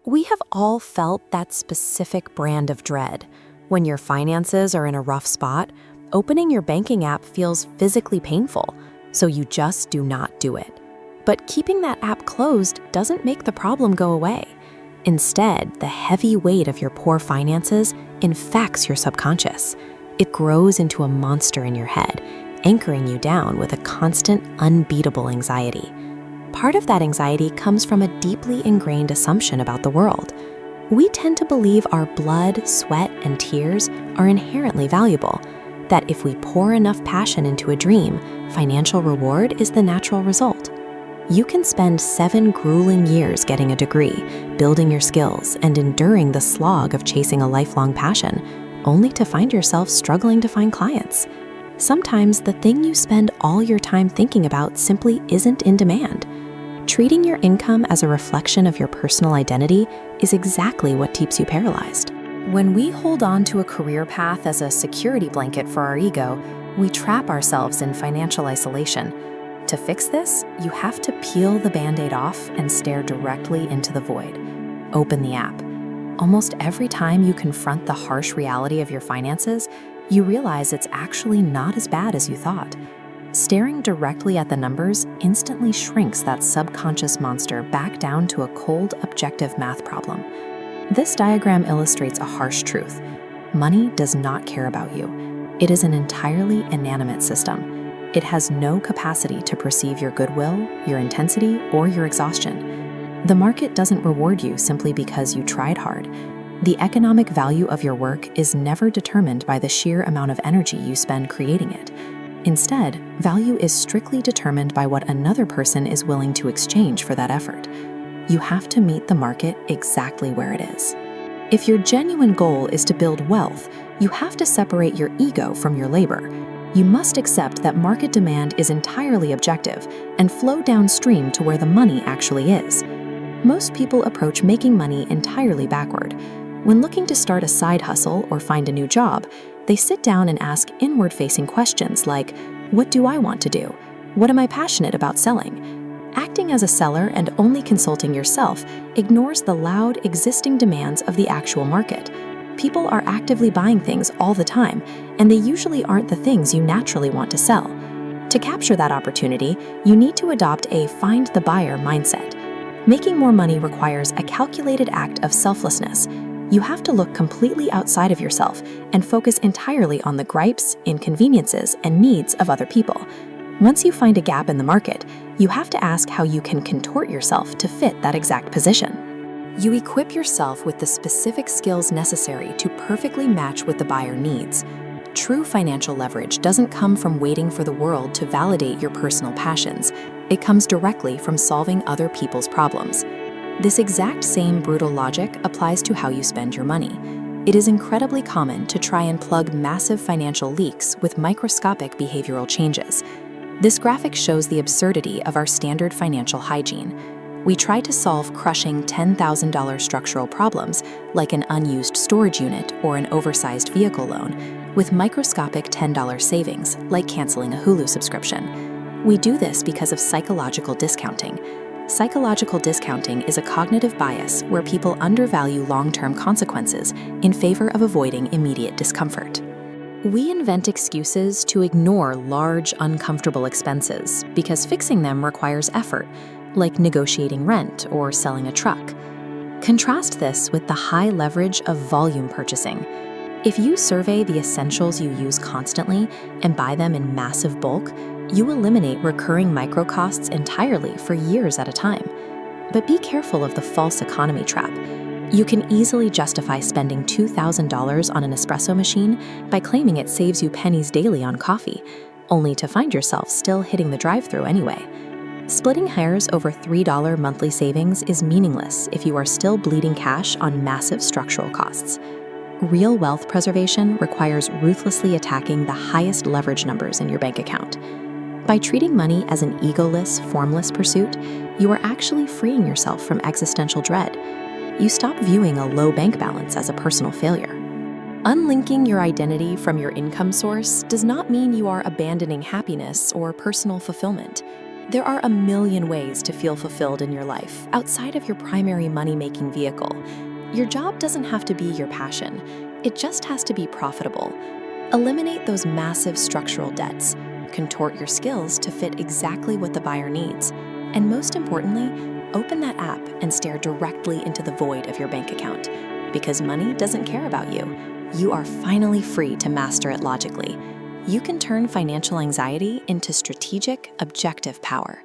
We have all felt that specific brand of dread. When your finances are in a rough spot, opening your banking app feels physically painful, so you just do not do it. But keeping that app closed doesn't make the problem go away. Instead, the heavy weight of your poor finances infects your subconscious. It grows into a monster in your head, anchoring you down with a constant, unbeatable anxiety. Part of that anxiety comes from a deeply ingrained assumption about the world. We tend to believe our blood, sweat, and tears are inherently valuable, that if we pour enough passion into a dream, financial reward is the natural result. You can spend 7 grueling years getting a degree, building your skills, and enduring the slog of chasing a lifelong passion, only to find yourself struggling to find clients. Sometimes the thing you spend all your time thinking about simply isn't in demand. Treating your income as a reflection of your personal identity is exactly what keeps you paralyzed. When we hold on to a career path as a security blanket for our ego, we trap ourselves in financial isolation. To fix this, you have to peel the Band-Aid off and stare directly into the void. Open the app. Almost every time you confront the harsh reality of your finances, you realize it's actually not as bad as you thought. Staring directly at the numbers instantly shrinks that subconscious monster back down to a cold, objective math problem. This diagram illustrates a harsh truth. Money does not care about you. It is an entirely inanimate system. It has no capacity to perceive your goodwill, your intensity, or your exhaustion. The market doesn't reward you simply because you tried hard. The economic value of your work is never determined by the sheer amount of energy you spend creating it. Instead, value is strictly determined by what another person is willing to exchange for that effort. You have to meet the market exactly where it is. If your genuine goal is to build wealth, you have to separate your ego from your labor. You must accept that market demand is entirely objective and flow downstream to where the money actually is. Most people approach making money entirely backward. When looking to start a side hustle or find a new job, they sit down and ask inward-facing questions like, what do I want to do? What am I passionate about selling? Acting as a seller and only consulting yourself ignores the loud, existing demands of the actual market. People are actively buying things all the time, and they usually aren't the things you naturally want to sell. To capture that opportunity, you need to adopt a find the buyer mindset. Making more money requires a calculated act of selflessness. You have to look completely outside of yourself and focus entirely on the gripes, inconveniences, and needs of other people. Once you find a gap in the market, you have to ask how you can contort yourself to fit that exact position. You equip yourself with the specific skills necessary to perfectly match what the buyer needs. True financial leverage doesn't come from waiting for the world to validate your personal passions. It comes directly from solving other people's problems. This exact same brutal logic applies to how you spend your money. It is incredibly common to try and plug massive financial leaks with microscopic behavioral changes. This graphic shows the absurdity of our standard financial hygiene. We try to solve crushing $10,000 structural problems, like an unused storage unit or an oversized vehicle loan, with microscopic $10 savings, like canceling a Hulu subscription. We do this because of psychological discounting. Psychological discounting is a cognitive bias where people undervalue long-term consequences in favor of avoiding immediate discomfort. We invent excuses to ignore large, uncomfortable expenses because fixing them requires effort, like negotiating rent or selling a truck. Contrast this with the high leverage of volume purchasing. If you survey the essentials you use constantly and buy them in massive bulk, you eliminate recurring micro-costs entirely for years at a time. But be careful of the false economy trap. You can easily justify spending $2,000 on an espresso machine by claiming it saves you pennies daily on coffee, only to find yourself still hitting the drive-thru anyway. Splitting hairs over $3 monthly savings is meaningless if you are still bleeding cash on massive structural costs. Real wealth preservation requires ruthlessly attacking the highest leverage numbers in your bank account. By treating money as an egoless, formless pursuit, you are actually freeing yourself from existential dread. You stop viewing a low bank balance as a personal failure. Unlinking your identity from your income source does not mean you are abandoning happiness or personal fulfillment. There are a million ways to feel fulfilled in your life outside of your primary money-making vehicle. Your job doesn't have to be your passion. It just has to be profitable. Eliminate those massive structural debts. Contort your skills to fit exactly what the buyer needs. And most importantly, open that app and stare directly into the void of your bank account. Because money doesn't care about you. You are finally free to master it logically. You can turn financial anxiety into strategic, objective power.